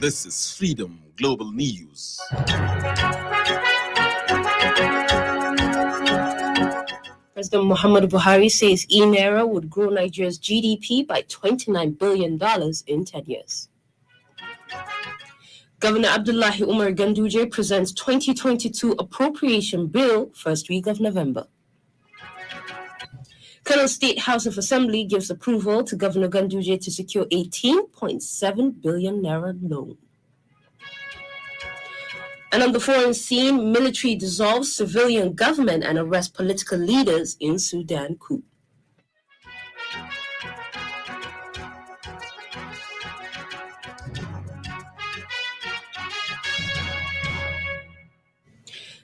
This is Freedom Global News. President Muhammadu Buhari says e-Naira would grow Nigeria's GDP by $29 billion in 10 years. Governor Abdullahi Umar Ganduje presents 2022 appropriation bill first week of November. Kano State House of Assembly gives approval to Governor Ganduje to secure 18.7 billion naira loan. And on the foreign scene, military dissolves civilian government and arrests political leaders in Sudan coup.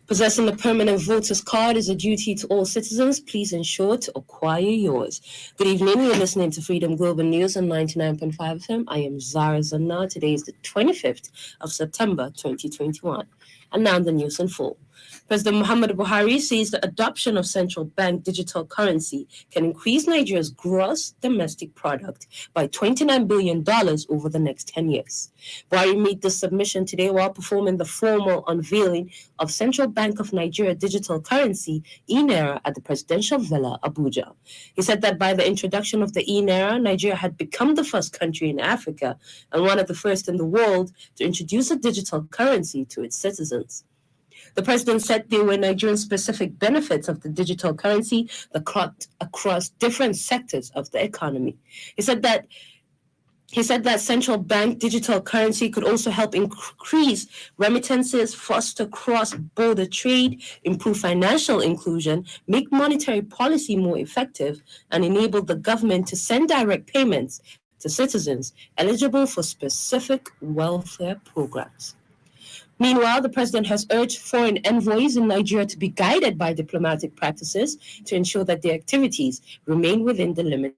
Possessing a permanent voter's card is a duty to all citizens. Please ensure to acquire yours. Good evening. You're listening to Freedom Global News on 99.5 FM. I am Zahra Zannah. Today is the 25th of September, 2021. And now the news in full. President Muhammadu Buhari says the adoption of central bank digital currency can increase Nigeria's gross domestic product by $29 billion over the next 10 years. Buhari made this submission today while performing the formal unveiling of Central Bank of Nigeria digital currency, e-Naira, at the Presidential Villa, Abuja. He said that by the introduction of the e-Naira, Nigeria had become the first country in Africa and one of the first in the world to introduce a digital currency to its citizens. The president said there were Nigerian-specific benefits of the digital currency across different sectors of the economy. He said that central bank digital currency could also help increase remittances, foster cross-border trade, improve financial inclusion, make monetary policy more effective, and enable the government to send direct payments to citizens eligible for specific welfare programs. Meanwhile, the president has urged foreign envoys in Nigeria to be guided by diplomatic practices to ensure that their activities remain within the limits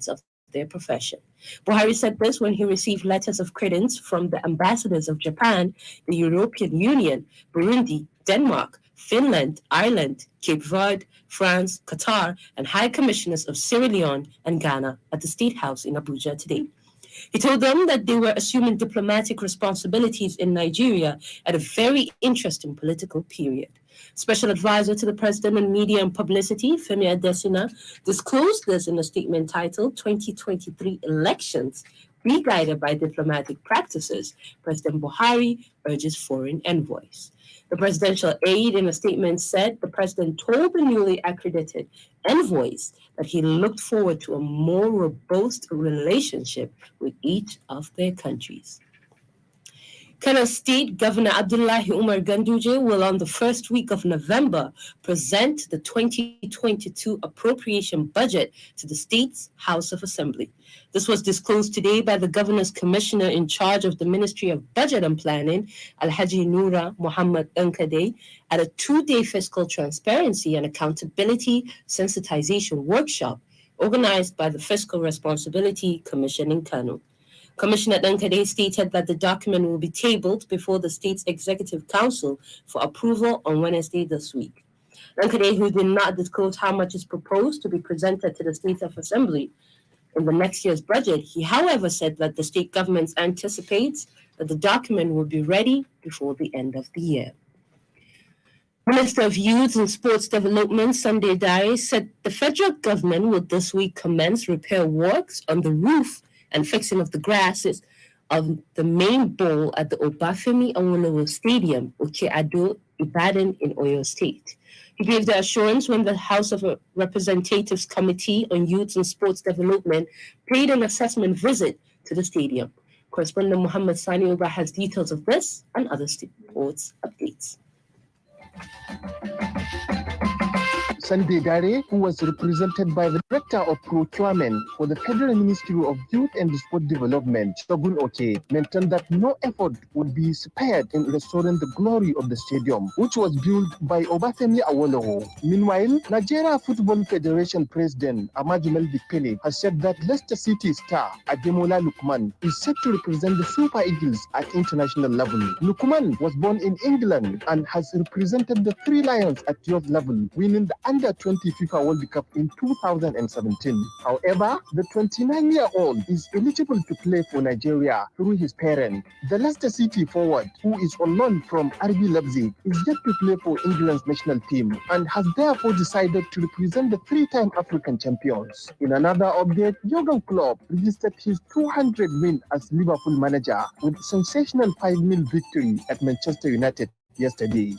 of their profession. Buhari said this when he received letters of credence from the ambassadors of Japan, the European Union, Burundi, Denmark, Finland, Ireland, Cape Verde, France, Qatar, and High Commissioners of Sierra Leone and Ghana at the State House in Abuja today. He told them that they were assuming diplomatic responsibilities in Nigeria at a very interesting political period. Special advisor to the president on media and publicity, Femi Adesina, disclosed this in a statement titled 2023 Elections Re-Guided by Diplomatic Practices. President Buhari urges foreign envoys. The presidential aide in a statement said the president told the newly accredited envoys that he looked forward to a more robust relationship with each of their countries. Kano State Governor Abdullahi Umar Ganduje will on the first week of November present the 2022 appropriation budget to the state's House of Assembly. This was disclosed today by the governor's commissioner in charge of the Ministry of Budget and Planning, Alhaji Noura Muhammad Nkade, at a two-day fiscal transparency and accountability sensitization workshop organized by the Fiscal Responsibility Commission in Kano. Commissioner Nkade stated that the document will be tabled before the state's Executive Council for approval on Wednesday this week. Nkade, who did not disclose how much is proposed to be presented to the State of Assembly in the next year's budget, he, however, said that the state government anticipates that the document will be ready before the end of the year. Minister of Youth and Sports Development, Sunday Dare, said the federal government will this week commence repair works on the roof and fixing of the grasses of the main bowl at the Obafemi Awolowo Stadium, Oke-Ado, Ibadan in Oyo State. He gave the assurance when the House of Representatives Committee on Youth and Sports Development paid an assessment visit to the stadium. Correspondent Muhammad Sani Oba has details of this and other sports updates. Sunday Dare, who was represented by the Director of Procurement for the Federal Ministry of Youth and Sport Development, Shogun Oke, maintained that no effort would be spared in restoring the glory of the stadium, which was built by Obafemi Awolowo. Meanwhile, Nigeria Football Federation President Amaju Dikpele has said that Leicester City star Ademola Lookman is set to represent the Super Eagles at international level. Lookman was born in England and has represented the Three Lions at youth level, winning the Under-20 FIFA World Cup in 2017. However, the 29-year-old is eligible to play for Nigeria through his parent. The Leicester City forward, who is on loan from RB Leipzig, is yet to play for England's national team and has therefore decided to represent the three-time African champions. In another update, Jurgen Klopp registered his 200 win as Liverpool manager with sensational 5-0 victory at Manchester United yesterday.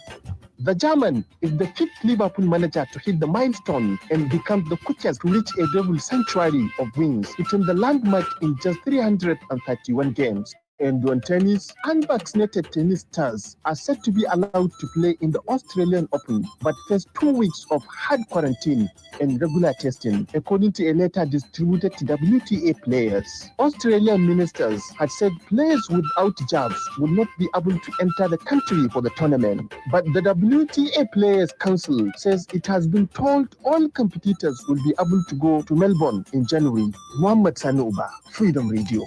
The German is the fifth Liverpool manager to hit the milestone and become the quickest to reach a double century of wins, hitting the landmark in just 331 games. And on tennis, unvaccinated tennis stars are set to be allowed to play in the Australian Open, but face 2 weeks of hard quarantine and regular testing, according to a letter distributed to WTA players. Australian ministers had said players without jabs would not be able to enter the country for the tournament. But the WTA Players Council says it has been told all competitors will be able to go to Melbourne in January. Muhammad Sanuba, Freedom Radio.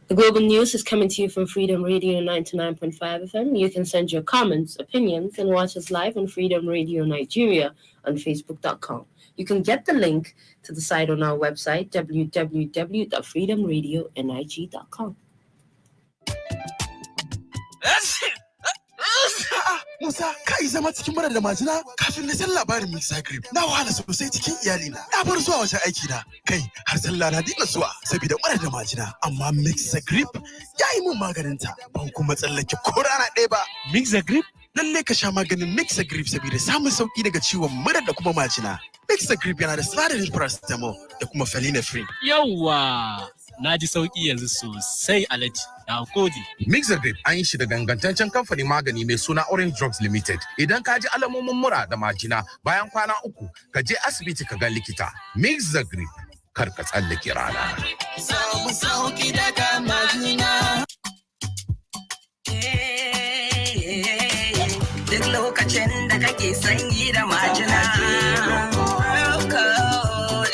The Global News is coming to you from Freedom Radio 99.5 FM. You can send your comments, opinions, and watch us live on Freedom Radio Nigeria on Facebook.com. You can get the link to the site on our website, www.freedomradionig.com. Musa, kai zama cikin mura da majina kafin na san labarin Mixer Grip. Na wahala sosai cikin iyalina. Na bar zuwa wajen aiki na. Kai, har sallah na dinga zuwa saboda mura da majina. Amma Mixer Grip ya yi mun maganin ta. Ban kuma tsallake ko rana ɗaya ba. Mixer Grip? Lalle ka sha maganin Mixer Grip saboda samun sauki daga ciwon mura da kuma majina. Mixer Grip yana da sinadarin paracetamol da kuma phenylephrine. Yawwa! Na ji sauki yanzu sosai Alhaji. Na gode. Mixer Grip an yi shi da gangantaccen kamfanin magani mai suna Orange Drugs Limited. Idan ka ji alamomin mura da majina bayan kwana 3, ka je asibiti ka ga likita. Mixer Grip, kar ka tsallake rana. Samu sauki daga majina. Duk lokacin da kake sanyi da majina.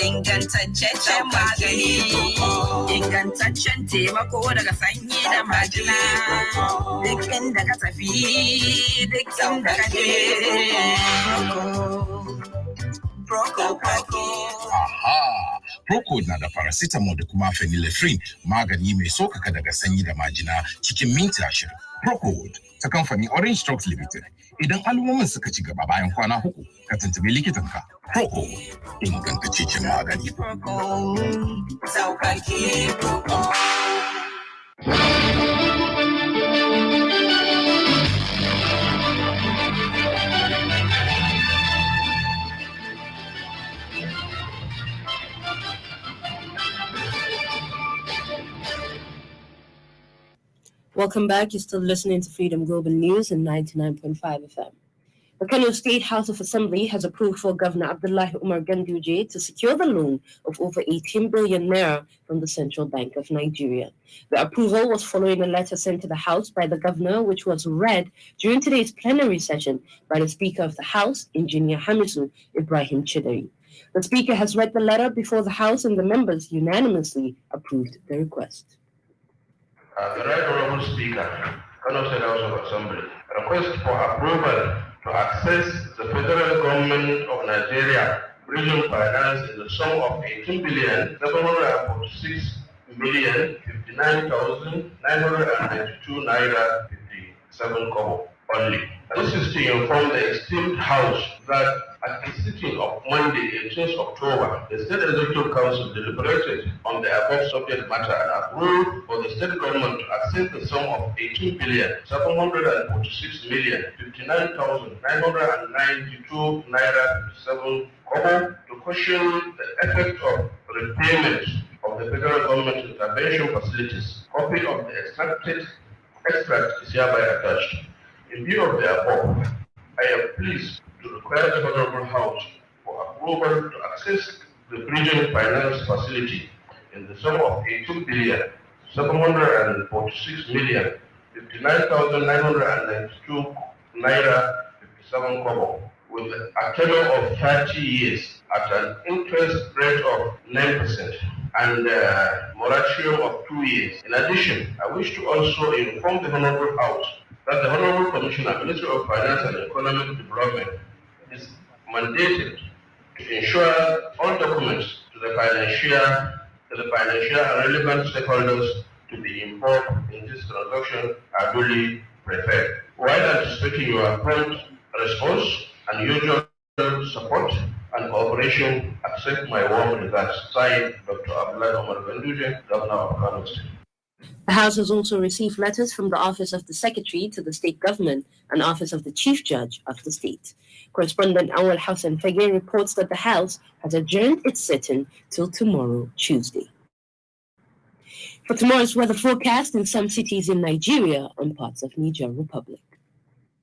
Ingantaccen magani, ingantaccen taimako daga sanyi da majina. Duk inda ka tafi, duk inda ka je. Proco. Aha! Proco na da paracetamol da kuma phenylephrine, magani mai sokaka daga sanyi da majina cikin minti 20. Proco ta kamfanin Orange Drugs Limited. Idan alamomin suka ci gaba bayan kwana 3, ka tuntubi likitanka. Proco, ingantaccen magani. Proco, sauƙaƙe Proco. Welcome back. You're still listening to Freedom Global News in 99.5 FM. The Kano State House of Assembly has approved for Governor Abdullahi Umar Ganduje to secure the loan of over 18 billion naira from the Central Bank of Nigeria. The approval was following a letter sent to the House by the governor, which was read during today's plenary session by the Speaker of the House, Engineer Hamisu Ibrahim Chidari. The Speaker has read the letter before the House, and the members unanimously approved the request. The Right Honorable Speaker, Kano State House of Assembly, request for approval to access the federal government of Nigeria region finance in the sum of 18,746,059,992 naira 57 kobo only. This is to inform the esteemed House that at the sitting of Monday, 18th October, the State Executive Council deliberated on the above subject matter and approved for the state government to access the sum of 18,746,059,992 naira 57 kobo to cushion the effect of repayment of the federal government intervention facilities. Copy of the extract is hereby attached. In view of the above, I am pleased to require the Honorable House for approval to access the bridging finance facility in the sum of 18,746,059,992 naira 57 kobo with a tenure of 30 years at an interest rate of 9% and a moratorium of 2 years. In addition, I wish to also inform the Honorable House that the Honorable Commissioner, Ministry of Finance and Economic Development, is mandated to ensure all documents to the financial and relevant stakeholders to be involved in this transaction are duly prepared. While anticipating your prompt response and usual support and cooperation, accept my warm regards. Signed, Dr. Abdullah Omar Ganduje, Governor of Kano State. The House has also received letters from the Office of the Secretary to the State Government and Office of the Chief Judge of the state. Correspondent Awal Hassan Fagir reports that the House has adjourned its sitting till tomorrow, Tuesday. For tomorrow's weather forecast in some cities in Nigeria and parts of Niger Republic.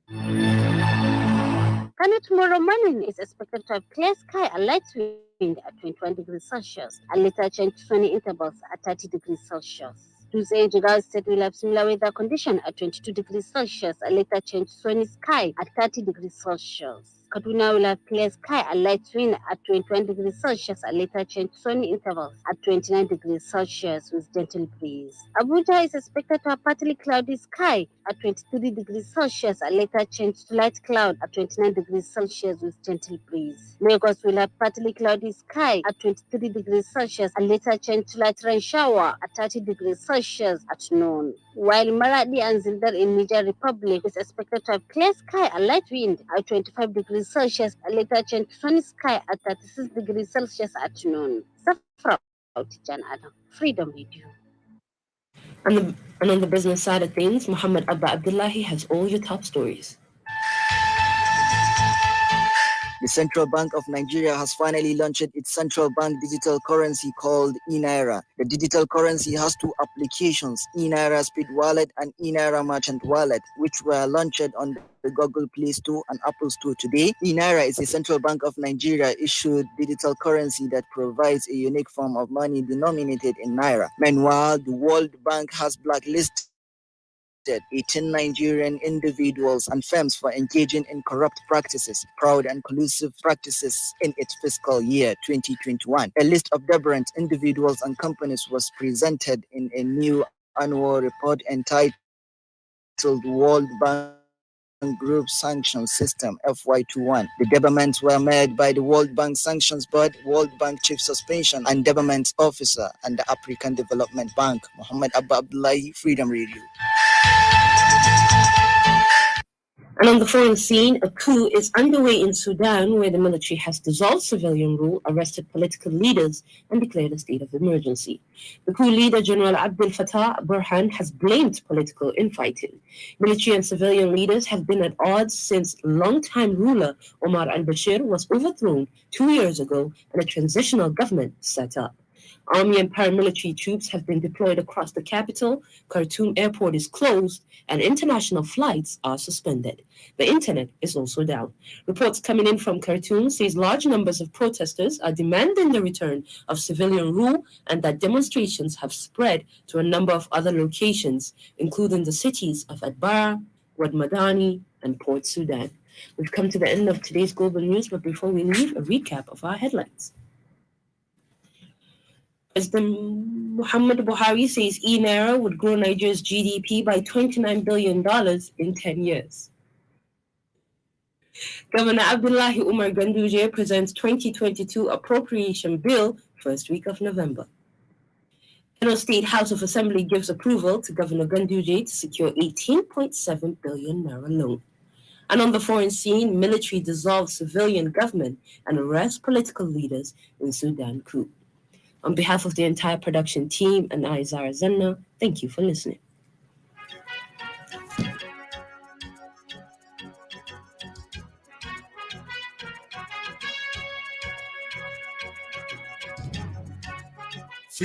Kano tomorrow morning is expected to have clear sky and light wind at 21 degrees Celsius and later change to sunny intervals at 30 degrees Celsius. Tuesday, Jigawa State will have similar weather condition at 22 degrees Celsius and later change to sunny sky at 30 degrees Celsius. Kaduna will have clear sky and light wind at 21 degrees Celsius and later change to sunny intervals at 29 degrees Celsius with gentle breeze. Abuja is expected to have partly cloudy sky at 23 degrees Celsius and later change to light cloud at 29 degrees Celsius with gentle breeze. Lagos will have partly cloudy sky at 23 degrees Celsius and later change to light rain shower at 30 degrees Celsius at noon. While Maradi and Zindar in Niger Republic is expected to have clear sky and light wind at 25 degrees Celsius and later change to sunny sky at 36 degrees Celsius at noon. Zafra Jan Adam, Freedom Radio. And on the business side of things, Muhammad Abba Abdullahi has all your top stories. The Central Bank of Nigeria has finally launched its central bank digital currency called eNaira. The digital currency has two applications, eNaira Speed Wallet and eNaira Merchant Wallet, which were launched on the Google Play Store and Apple Store today. eNaira is a Central Bank of Nigeria issued digital currency that provides a unique form of money denominated in Naira. Meanwhile, the World Bank has blacklisted 18 Nigerian individuals and firms for engaging in corrupt practices, fraud and collusive practices in its fiscal year 2021. A list of deterrent individuals and companies was presented in a new annual report entitled World Bank Group Sanctions System FY21. The developments were made by the World Bank Sanctions Board, World Bank Chief Suspension and Development Officer, and the African Development Bank. Muhammad Abba Abdullahi, Freedom Radio. And on the foreign scene, a coup is underway in Sudan, where the military has dissolved civilian rule, arrested political leaders, and declared a state of emergency. The coup leader, General Abdel Fattah Burhan, has blamed political infighting. Military and civilian leaders have been at odds since longtime ruler Omar al-Bashir was overthrown 2 years ago and a transitional government set up. Army and paramilitary troops have been deployed across the capital, Khartoum airport is closed, and international flights are suspended. The internet is also down. Reports coming in from Khartoum says large numbers of protesters are demanding the return of civilian rule and that demonstrations have spread to a number of other locations, including the cities of Adbara, Wad Madani, and Port Sudan. We've come to the end of today's global news, but before we leave, a recap of our headlines. President Muhammad Buhari says eNaira would grow Nigeria's GDP by $29 billion in 10 years. Governor Abdullahi Umar Ganduje presents 2022 appropriation bill first week of November. Kano State House of Assembly gives approval to Governor Ganduje to secure 18.7 billion naira loan. And on the foreign scene, military dissolves civilian government and arrests political leaders in Sudan coup. On behalf of the entire production team and I, Zahra Zannah, thank you for listening.